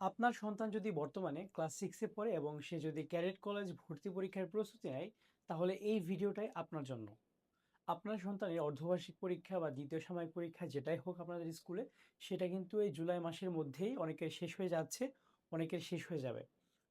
আপনার সন্তান যদি বর্তমানে ক্লাস 6 এ পড়ে এবং সে যদি ক্যাডেট কলেজ ভর্তি পরীক্ষার প্রস্তুতি নেয়, তাহলে এই ভিডিওটাই আপনার জন্য। আপনার সন্তানের অর্ধবার্ষিক পরীক্ষা বা দ্বিতীয় সাময়িক পরীক্ষা যেটাই হোক আপনাদের স্কুলে, সেটা কিন্তু এই জুলাই মাসের মধ্যেই অনেকের শেষ হয়ে যাচ্ছে, অনেকের শেষ হয়ে যাবে।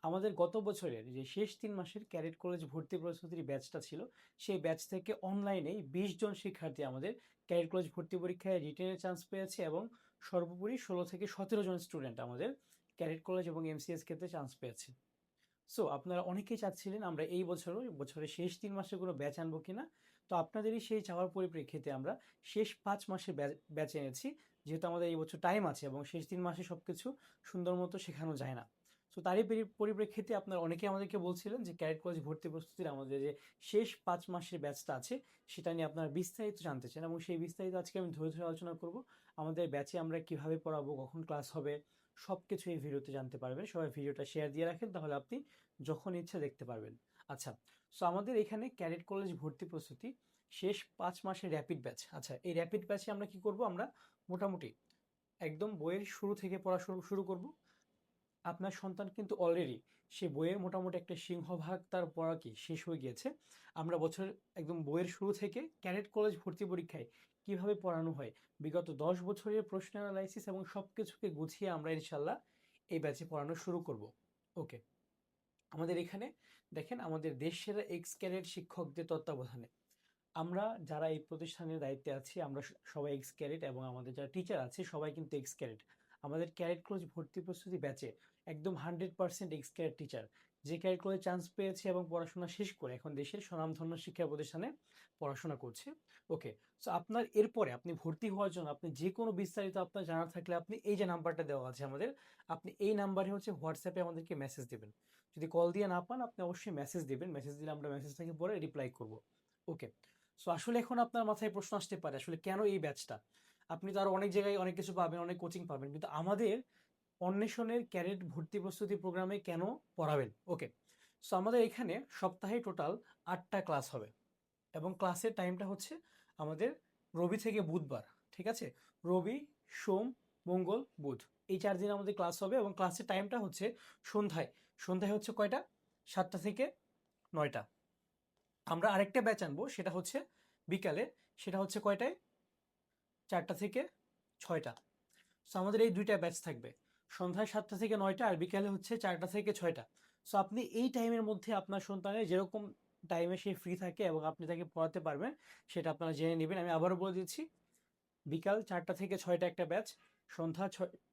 আমাদের গত বছরের যে শেষ ৩ মাসের ক্যাডেট কলেজ ভর্তি প্রস্তুতির ব্যাচটা ছিল, সেই ব্যাচ থেকে অনলাইনেই ২০ জন শিক্ষার্থী আমাদের ক্যাডেট কলেজ ভর্তি পরীক্ষায় রিটেনের চান্স পেয়েছে এবং সর্বোপরি ১৬ থেকে ১৭ জন স্টুডেন্ট আমাদের ক্যাডেট কলেজ এবং এমসিএস ক্ষেত্রে চান্স পেয়েছে। সো আপনারা অনেকেই চাচ্ছিলেন আমরা এই বছরের শেষ ৩ মাসে কোনো ব্যাচ আনবো কিনা। তো আপনাদেরই সেই চাওয়ার পরিপ্রেক্ষিতে আমরা শেষ ৫ মাসের ব্যাচ এনেছি। যেহেতু আমাদের এই বছর টাইম আছে এবং শেষ ৩ মাসে সবকিছু সুন্দর মতো শেখানো যায় না। সো তারই পরিপ্রেক্ষিতে আপনারা অনেকেই আমাদেরকে বলছিলেন যে ক্যাডেট কলেজ ভর্তি প্রস্তুতির আমাদের যে শেষ ৫ মাসের ব্যাচটা আছে, সেটা নিয়ে আপনারা বিস্তারিত জানতে চান এবং সেই বিস্তারিত আজকে আমি ধরে ধরে আলোচনা করব। আমাদের ব্যাচে আমরা কিভাবে পড়াবো, কখন ক্লাস হবে, সব কিছু এই ভিডিওতে জানতে পারবেন। সবাই ভিডিওটা শেয়ার দিয়ে রাখেন, তাহলে আপনি যখন ইচ্ছা দেখতে পারবেন। আচ্ছা, সো আমাদের এখানে ক্যাডেট কলেজ ভর্তি প্রস্তুতি শেষ ৫ মাসের র্যাপিড ব্যাচ। আচ্ছা, এই র্যাপিড ব্যাচে আমরা কি করব? আমরা মোটামুটি একদম বইয়ের শুরু থেকে পড়া শুরু করব। আপনার সন্তান কিন্তু অলরেডি সে বইয়ের মোটামুটি একটা সিংহভাগ তার পড়া কি শেষ হয়ে গিয়েছে। আমরা বছরের একদম বইয়ের শুরু থেকে ক্যাডেট কলেজ ভর্তি পরীক্ষায় কিভাবে পড়ানো হয়, বিগত ১০ বছরের প্রশ্ন অ্যানালাইসিস এবং সব কিছুকে গুছিয়ে আমরা ইনশাল্লাহ এই ব্যাচে পড়ানো শুরু করব। ওকে, আমাদের এখানে দেখেন, আমাদের দেশ সেরা এক্স ক্যাডেট শিক্ষকদের তত্ত্বাবধানে আমরা যারা এই প্রতিষ্ঠানের দায়িত্বে আছি, আমরা সবাই এক্স ক্যাডেট এবং আমাদের যারা টিচার আছে সবাই কিন্তু এক্স ক্যাডেট। আমাদের ক্যাডেট কলেজ ভর্তি প্রস্তুতি ব্যাচে একদম 100% এক্স ক্যাডেট টিচার, যে ক্যাডেট কলেজ চান্স পেয়েছে এবং পড়াশোনা শেষ করে এখন দেশের স্বনামধন্য শিক্ষা প্রতিষ্ঠানে পড়াশোনা করছে। ওকে, সো আপনার এরপরে আপনি ভর্তি হওয়ার জন্য আপনি যে কোনো বিস্তারিত আপনার জানার থাকলে আপনি এই যে নাম্বারটা দেওয়া আছে আমাদের, আপনি এই নাম্বারে হচ্ছে হোয়াটসঅ্যাপে আমাদেরকে মেসেজ দেবেন। যদি কল দিয়ে না পান, আপনি অবশ্যই মেসেজ দেবেন। মেসেজ দিলে আমরা মেসেজটাকে পরে রিপ্লাই করব। ওকে, সো আসলে এখন আপনার মাথায় প্রশ্ন আসতে পারে আসলে কেন এই ব্যাচটা। আপনি তো আরো অনেক জায়গায় অনেক কিছু পাবেন, অনেক কোচিং পাবেন, কিন্তু আমাদের অন্বেষণের ক্যাডেট ভর্তি প্রস্তুতি প্রোগ্রামে কেন পড়াবেন? ওকে, সো আমাদের এখানে সপ্তাহে টোটাল 8টা ক্লাস হবে এবং ক্লাসের টাইমটা হচ্ছে আমাদের রবি থেকে বুধবার। ঠিক আছে, রবি, সোম, মঙ্গল, বুধ, এই 4 দিন আমাদের ক্লাস হবে এবং ক্লাসের টাইমটা হচ্ছে সন্ধ্যায়। সন্ধ্যায় হচ্ছে কয়টা? 7টা থেকে 9টা। আমরা আরেকটা ব্যাচ আনবো, সেটা হচ্ছে বিকালে। সেটা হচ্ছে কয়টায়? 4টা থেকে 6টা। সো আমাদের এই দুইটা ব্যাচ থাকবে, সন্ধ্যায় 7টা থেকে 9টা আর বিকালে হচ্ছে 4টা থেকে 6টা। সো আপনি এই টাইমের মধ্যে আপনার সন্তানের যেরকম টাইমে সে ফ্রি থাকে এবং আপনি তাকে পড়াতে পারবেন, সেটা আপনারা জেনে নেবেন। আমি আবারও বলে দিচ্ছি, বিকাল 4টা থেকে 6টা একটা ব্যাচ, সন্ধ্যা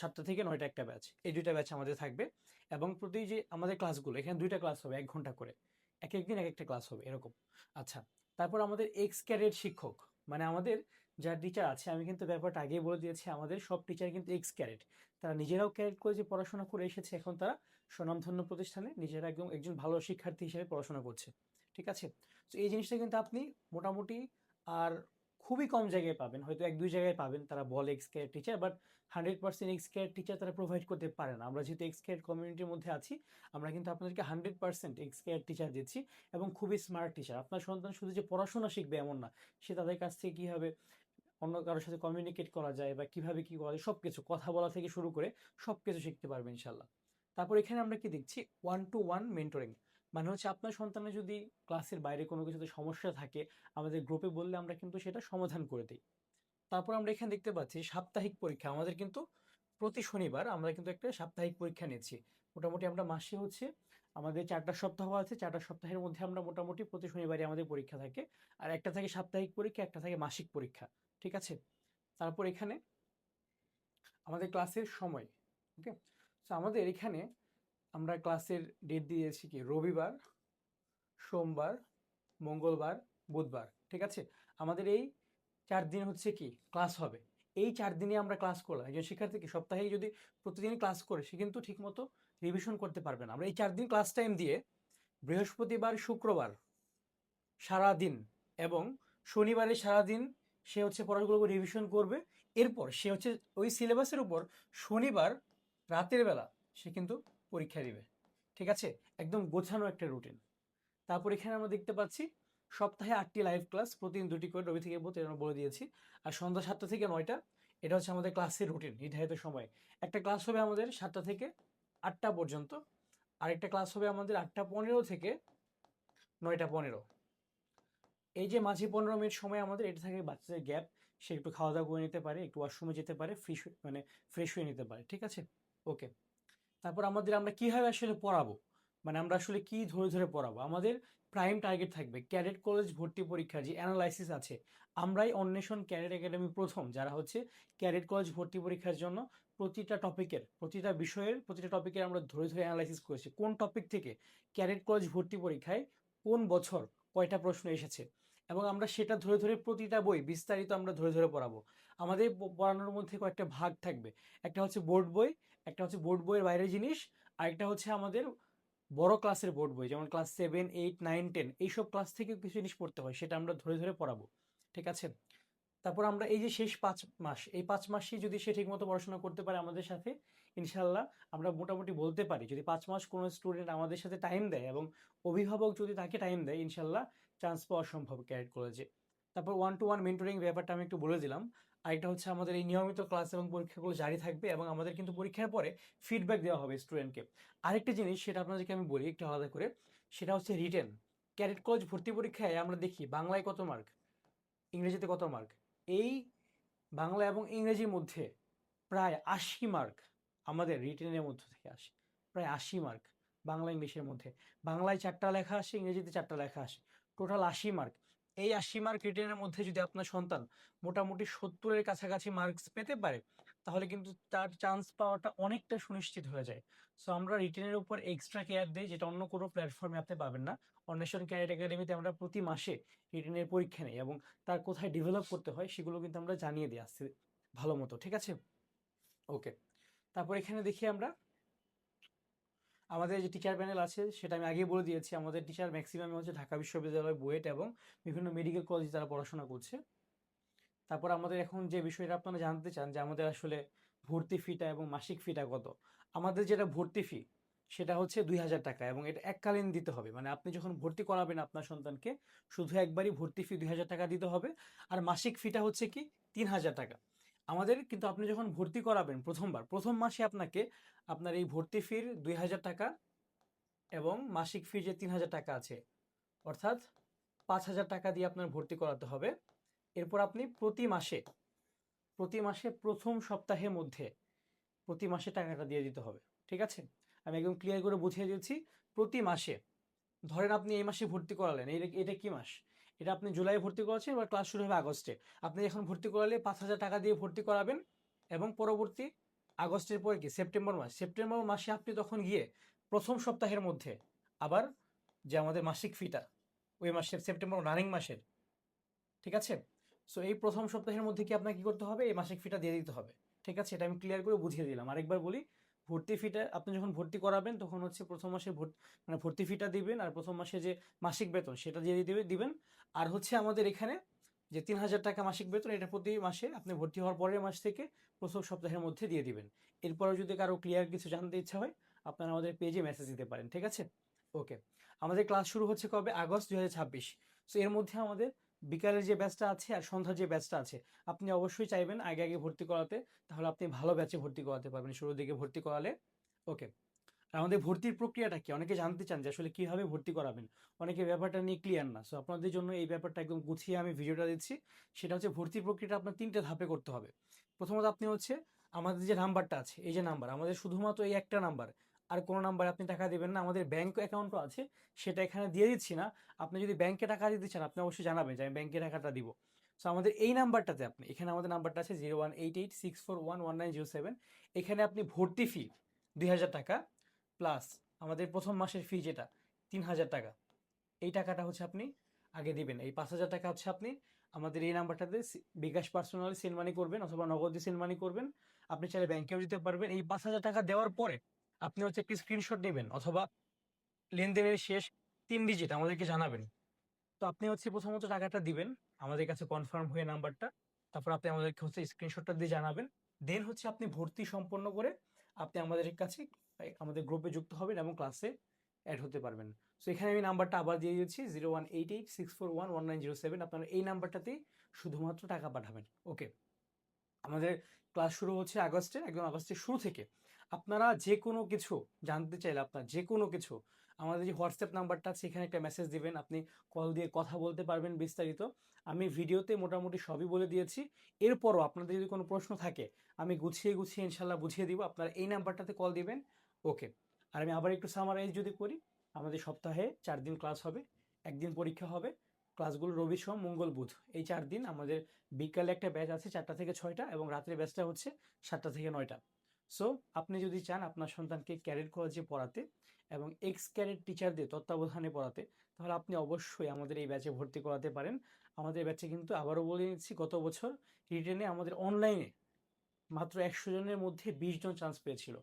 7টা থেকে 9টা একটা ব্যাচ, এই দুইটা ব্যাচ আমাদের থাকবে। এবং প্রতি যে আমাদের ক্লাসগুলো, এখানে দুইটা ক্লাস হবে 1 ঘন্টা করে, এক এক দিন এক একটা ক্লাস হবে এরকম। আচ্ছা, তারপর আমাদের এক্স ক্যাডেট শিক্ষক, মানে আমাদের যারা টিচার আছে, আমি কিন্তু ব্যাপারটা আগেই বলে দিয়েছি, আমাদের সব টিচার কিন্তু এক্স ক্যাডেট। তারা নিজেরাও ক্যাডেট কলেজে পড়াশোনা করে এসেছে, এখন তারা স্বনামধন্য প্রতিষ্ঠানে নিজেরা একদম একজন ভালো শিক্ষার্থী হিসেবে পড়াশোনা করছে। ঠিক আছে, তো এই জিনিসটা কিন্তু আপনি মোটামুটি আর খুবই কম জায়গায় পাবেন, হয়তো 1-2 জায়গায় পাবেন তারা বলে x care teacher, but 100% x care teacher তারা প্রোভাইড করতে পারে না। আমরা যেহেতু এক্স কেয়ার কমিউনিটির মধ্যে আছি, আমরা কিন্তু আপনাদেরকে 100% এক্স কেয়ার টিচার দিচ্ছি এবং খুবই স্মার্ট টিচার। আপনার সন্তান শুধু যে পড়াশোনা শিখবে এমন না, সে তাদের কাছ থেকে কীভাবে অন্য কারোর সাথে কমিউনিকেট করা যায় বা কিভাবে কি করা যায়, সব কিছু কথা বলা থেকে শুরু করে সব কিছু শিখতে পারবে ইনশাল্লাহ। তারপর এখানে আমরা কি দেখছি, 1-to-1 মেন্টরিং। মানে হচ্ছে আপনার সন্তানের যদি ক্লাসের বাইরে কোনো কিছুতে সমস্যা থাকে, আমাদের গ্রুপে বললে আমরা কিন্তু সেটা সমাধান করে দিই। তারপর আমরা এখানে দেখতে পাচ্ছি সাপ্তাহিক পরীক্ষা। আমাদের কিন্তু প্রতি শনিবার আমরা কিন্তু একটা সাপ্তাহিক পরীক্ষা নিচ্ছি। মোটামুটি আমরা মাসে হচ্ছে আমাদের 4টা সপ্তাহ আছে, 4টা সপ্তাহের মধ্যে আমরা মোটামুটি প্রতি শনিবারই আমাদের পরীক্ষা থাকে। আর একটা থাকে সাপ্তাহিক পরীক্ষা, একটা থাকে মাসিক পরীক্ষা। ঠিক আছে, তারপর এখানে আমাদের ক্লাসের সময়। ওকে, সো আমাদের এখানে আমরা ক্লাসের ডেট দিয়েছি কি রবিবার, সোমবার, মঙ্গলবার, বুধবার। ঠিক আছে, আমাদের এই 4 দিন হচ্ছে কি ক্লাস হবে। এই 4 দিনে আমরা ক্লাস করলাম, একজন শিক্ষার্থীকে সপ্তাহে যদি প্রতিদিন ক্লাস করে, সে কিন্তু ঠিকমতো রিভিশন করতে পারবে না। আমরা এই 4 দিন ক্লাস টাইম দিয়ে বৃহস্পতিবার, শুক্রবার সারাদিন এবং শনিবারে সারাদিন সে হচ্ছে পড়াগুলো রিভিশন করবে। এরপর সে হচ্ছে ওই সিলেবাসের উপর শনিবার রাতের বেলা সে কিন্তু পরীক্ষা দিবে। ঠিক আছে, একদম গোছানো একটা রুটিন। তারপর এখানে আমরা দেখতে পাচ্ছি সপ্তাহে 8টি লাইভ ক্লাস, প্রতিদিন 2টি করে, রবি থেকে বুধ, এটা আমরা বলে দিয়েছি। আর সন্ধ্যা 7টা থেকে 9টা, এটা হচ্ছে আমাদের ক্লাসের রুটিন, নির্ধারিত সময়। একটা ক্লাস হবে আমাদের 7টা থেকে 8টা পর্যন্ত। আরেকটা ক্লাস হবে আমাদের 8টা 15 থেকে 9টা 15। এই যে মাঝে 15 মিনিট সময় আমাদের এটা থাকে বাচ্চাদের গ্যাপ, সে একটু খাওয়া দাওয়া করে নিতে পারে, একটু ওয়াশরুমে যেতে পারে, ফ্রেশ হয়ে নিতে পারে, ঠিক আছে? ওকে। তারপর আমরা কিভাবে আসলে পড়াবো, মানে আমরা আসলে কি ধরে ধরে পড়াবো, আমাদের প্রাইম টার্গেট থাকবে ক্যাডেট কলেজ ভর্তি পরীক্ষার যে অ্যানালাইসিস আছে। আমরাই অন্বেষণ ক্যাডেট একাডেমি প্রথম যারা হচ্ছে ক্যাডেট কলেজ ভর্তি পরীক্ষার জন্য প্রতিটা টপিকের, প্রতিটা বিষয়ের, প্রতিটা টপিকের আমরা ধরে ধরে অ্যানালাইসিস করেছি কোন টপিক থেকে ক্যাডেট কলেজ ভর্তি পরীক্ষায় কোন বছর কয়টা প্রশ্ন এসেছে, এবং আমরা সেটা ধরে ধরে প্রতিটা বই বিস্তারিত আমরা ধরে ধরে পড়াবো। আমাদের পড়ানোর মধ্যে কয়েকটা ভাগ থাকবে, একটা হচ্ছে বোর্ড বই, একটা হচ্ছে বোর্ড বইয়ের বাইরের জিনিস, আরেকটা হচ্ছে আমাদের বড় ক্লাসের বোর্ড বই, যেমন ক্লাস 7, 8, 9, 10 এইসব ক্লাস থেকে কিছু জিনিস পড়তে হয়, সেটা আমরা ধরে ধরে পড়াবো, ঠিক আছে? তারপর আমরা এই যে শেষ 5 মাস, এই 5 মাসই যদি সে ঠিকমতো পড়াশোনা করতে পারে আমাদের সাথে, ইনশাল্লাহ আমরা মোটামুটি বলতে পারি যদি 5 মাস কোনো স্টুডেন্ট আমাদের সাথে টাইম দেয় এবং অভিভাবক যদি তাকে টাইম দেয়, ইনশাল্লাহ চান্স পাওয়া সম্ভব ক্যাডেট কলেজে। তারপর 1-to-1 মেন্টরিং ব্যাপারটা আমি একটু বলে দিলাম। আরেকটা হচ্ছে আমাদের এই নিয়মিত ক্লাস এবং পরীক্ষাগুলো জারি থাকবে, এবং আমাদের কিন্তু পরীক্ষার পরে ফিডব্যাক দেওয়া হবে স্টুডেন্টকে। আরেকটা জিনিস সেটা আপনাদেরকে আমি বলি একটু আলাদা করে, সেটা হচ্ছে রিটেন। ক্যাডেট কলেজ ভর্তি পরীক্ষায় আমরা দেখি বাংলায় কত মার্ক, ইংরেজিতে কত মার্ক। এই বাংলা এবং ইংরেজির মধ্যে প্রায় 80 মার্ক আমাদের রিটেনের মধ্য থেকে আসে, প্রায় 80 মার্ক বাংলা ইংলিশের মধ্যে। বাংলায় 4টা লেখা আসে, ইংরেজিতে 4টা লেখা আসে, টোটাল 80 মার্ক। এই 80 মার্ক রিটেনের মধ্যে যদি আপনার সন্তান মোটামুটি 70-এর কাছাকাছি মার্কস পেতে পারে, তাহলে কিন্তু তার চান্স পাওয়াটা অনেকটা সুনিশ্চিত হয়ে যায়। সো আমরা রিটেনের উপর এক্সট্রা কেয়ার দিই, যেটা অন্য কোনো প্ল্যাটফর্মে আপনি পাবেন না। অন্বেষণ ক্যাডেট একাডেমিতে আমরা প্রতি মাসে রিটেনের পরীক্ষা নেই, এবং তার কোথায় ডেভেলপ করতে হয় সেগুলো কিন্তু আমরা জানিয়ে দিই আসছে ভালো মতো, ঠিক আছে? ওকে। তারপর এখানে দেখি আমরা আমাদের যে টিচার প্যানেল আছে সেটা আমি আগেই বলে দিয়েছি, আমাদের টিচার ম্যাক্সিমাম হচ্ছে ঢাকা বিশ্ববিদ্যালয়, বুয়েট এবং বিভিন্ন মেডিকেল কলেজে তারা পড়াশোনা করছে। তারপর আমাদের এখন যে বিষয়টা আপনারা জানতে চান যে আমাদের আসলে ভর্তি ফিটা এবং মাসিক ফিটা কত। আমাদের যেটা ভর্তি ফি সেটা হচ্ছে 2000 টাকা, এবং এটা এককালীন দিতে হবে, মানে আপনি যখন ভর্তি করাবেন আপনার সন্তানকে শুধু একবারই ভর্তি ফি 2000 টাকা দিতে হবে। আর মাসিক ফিটা হচ্ছে কি 3000 টাকা। আমাদের কিন্তু আপনি যখন ভর্তি করাবেন প্রথমবার, প্রথম মাসে আপনাকে আপনার এই ভর্তি ফির 2000 টাকা এবং মাসিক ফি যে 3000 টাকা আছে, অর্থাৎ 5000 টাকা দিয়ে আপনার ভর্তি করাতে হবে। এরপর আপনি প্রতি মাসে প্রথম সপ্তাহের মধ্যে প্রতি মাসে টাকাটা দিয়ে দিতে হবে, ঠিক আছে? আমি একদম ক্লিয়ার করে বুঝিয়ে দিচ্ছি। প্রতি মাসে, ধরেন আপনি এই মাসে ভর্তি করালেন, এটা কি মাস, এটা আপনি জুলাই ভর্তি করাচ্ছেন, এবার ক্লাস শুরু হবে আগস্টে। আপনি এখন ভর্তি করালে 5000 টাকা দিয়ে ভর্তি করাবেন, এবং পরবর্তী আগস্টের পরে কি সেপ্টেম্বর মাসে আপনি তখন গিয়ে প্রথম সপ্তাহের মধ্যে আবার যে আমাদের মাসিক ফিটা ওই মাসের সেপ্টেম্বর রানিং মাসের, ঠিক আছে? সো এই প্রথম সপ্তাহের মধ্যে কি আপনাকে কি করতে হবে, এই মাসিক ফিটা দিয়ে দিতে হবে, ঠিক আছে? এটা আমি ক্লিয়ার করে বুঝিয়ে দিলাম। আরেকবার বলি, ভর্তি ফিটা আপনি যখন ভর্তি করাবেন তখন হচ্ছে প্রথম মাসে মানে ভর্তি ফিটা দিবেন, আর প্রথম মাসে যে মাসিক বেতন সেটা দিয়ে দিবেন। আর হচ্ছে আমাদের এখানে যে 3000 টাকা মাসিক বেতন, এটা প্রতি মাসে আপনি ভর্তি হওয়ার পরের মাস থেকে প্রথম সপ্তাহের মধ্যে দিয়ে দিবেন। এরপরে যদি কারো ক্লিয়ার কিছু জানতে ইচ্ছা হয় আপনারা আমাদের পেজে মেসেজ দিতে পারেন, ঠিক আছে? ওকে। আমাদের ক্লাস শুরু হচ্ছে কবে, আগস্ট 2026। সো এর মধ্যে আমাদের বিকালের যে ব্যাচটা আছে আর সন্ধ্যার যে ব্যাচটা আছে, আপনি অবশ্যই চাইবেন আগে আগে ভর্তি করাতে, তাহলে আপনি ভালো ব্যাচে ভর্তি করাতে পারবেন শুরুর দিকে ভর্তি করালে। ওকে। আর আমাদের ভর্তির প্রক্রিয়াটা কি, অনেকে জানতে চান যে আসলে কিভাবে ভর্তি করাবেন, অনেকে ব্যাপারটা নিয়ে ক্লিয়ার না। সো আপনাদের জন্য এই ব্যাপারটা একদম গুছিয়ে আমি ভিডিওটা দিচ্ছি। সেটা হচ্ছে ভর্তির প্রক্রিয়াটা আপনার 3টে ধাপে করতে হবে। প্রথমত আপনি হচ্ছে আমাদের যে নাম্বারটা আছে, এই যে নাম্বার, আমাদের শুধুমাত্র এই একটা নাম্বার, আর কোনো নাম্বারে আপনি টাকা দিবেন না। আমাদের ব্যাংক অ্যাকাউন্টও আছে, সেটা এখানে দিয়ে দিচ্ছি না। আপনি যদি ব্যাংকে টাকা দিতে চান আপনি অবশ্যই জানাবেন যে আমি ব্যাংকে টাকাটা দিব। সো আমাদের এই নাম্বারটাতে আপনি, এখানে আমাদের নাম্বারটা আছে 018864111907। এখানে আপনি ভর্তি ফি 2000 টাকা প্লাস আমাদের প্রথম মাসের ফি যেটা 3000 টাকা, এই টাকাটা হচ্ছে আপনি আগে দিবেন। এই 5000 টাকা হচ্ছে আপনি আমাদের এই নাম্বারটাতে বিকাশ পার্সোনালি সেন্ড মানি করবেন, অথবা নগদে সেন্ড মানি করবেন। আপনি চাইলে ব্যাংকেও দিতে পারবেন। এই 5000 টাকা দেওয়ার পরে আপনি হচ্ছে একটি স্ক্রিনশট নেবেন, অথবা লেনদেনের শেষ 3 ডিজিট আমাদেরকে জানাবেন। তো আপনি হচ্ছে প্রথমত টাকাটা দিবেন আমাদের কাছে কনফার্ম হয়ে নাম্বারটা, তারপর আপনি আমাদেরকে হচ্ছে স্ক্রিনশটটা দিয়ে জানাবেন। দেন হচ্ছে আপনি ভর্তি সম্পন্ন করে আপনি আমাদের কাছে আমাদের গ্রুপে যুক্ত হবেন এবং ক্লাসে অ্যাড হতে পারবেন। সো এখানে আমি নাম্বারটা আবার দিয়ে দিচ্ছি 018864111907। আপনারা এই নাম্বারটাতেই শুধুমাত্র টাকা পাঠাবেন। ওকে। আমাদের ক্লাস শুরু হচ্ছে আগস্টে, একদম আগস্টের শুরু থেকে আপনারা যে কোনো কিছু জানতে চাইলে আপনার যে কোনো কিছু আমাদের যে হোয়াটসঅ্যাপ নাম্বারটা আছে এখানে একটা মেসেজ দিবেন, আপনি কল দিয়ে কথা বলতে পারবেন বিস্তারিত। আমি ভিডিওতে মোটামুটি সবই বলে দিয়েছি। এরপরও আপনাদের যদি কোনো প্রশ্ন থাকে আমি গুছিয়ে গুছিয়ে ইনশাল্লাহ বুঝিয়ে দিব। আপনারা এই নাম্বারটাতে কল দিবেন। ওকে। আর আমি আবার একটু সামারাইজ যদি করি, আমাদের সপ্তাহে 4 দিন ক্লাস হবে, একদিন পরীক্ষা হবে। ক্লাসগুলো রবি সোম মঙ্গল বুধ, এই 4 দিন আমাদের বিকালে একটা ব্যাচ আছে 4টা থেকে 6টা, এবং রাত্রের ব্যাচটা হচ্ছে 7টা থেকে 9টা। সো আপনি যদি চান আপনার সন্তানকে ক্যাডেট কলেজে পড়াতে এবং এক্স ক্যাডেট টিচারদের তত্ত্বাবধানে পড়াতে, তাহলে আপনি অবশ্যই আমাদের এই ব্যাচে ভর্তি করাতে পারেন। আমাদের ব্যাচে কিন্তু আবারও বলে নিচ্ছি, গত বছর রিটেনে আমাদের অনলাইনে মাত্র 100 জনের মধ্যে 20 জন চান্স পেয়েছিল।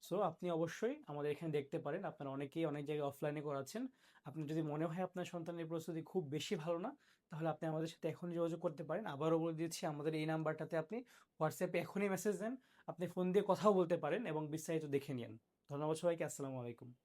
সো আপনি অবশ্যই আমাদের এখানে দেখতে পারেন। আপনারা অনেকেই অনেক জায়গায় অফলাইনে করাচ্ছেন। আপনার যদি মনে হয় আপনার সন্তানের প্রস্তুতি খুব বেশি ভালো না, তাহলে আপনি আমাদের সাথে এখনই যোগাযোগ করতে পারেন। আবারও বলে দিচ্ছি, আমাদের এই নাম্বারটাতে আপনি হোয়াটসঅ্যাপে এখনই মেসেজ দেন, আপনি ফোন দিয়ে কথাও বলতে পারেন এবং বিস্তারিত দেখে নিন। ধন্যবাদ সবাইকে। আসসালামু আলাইকুম।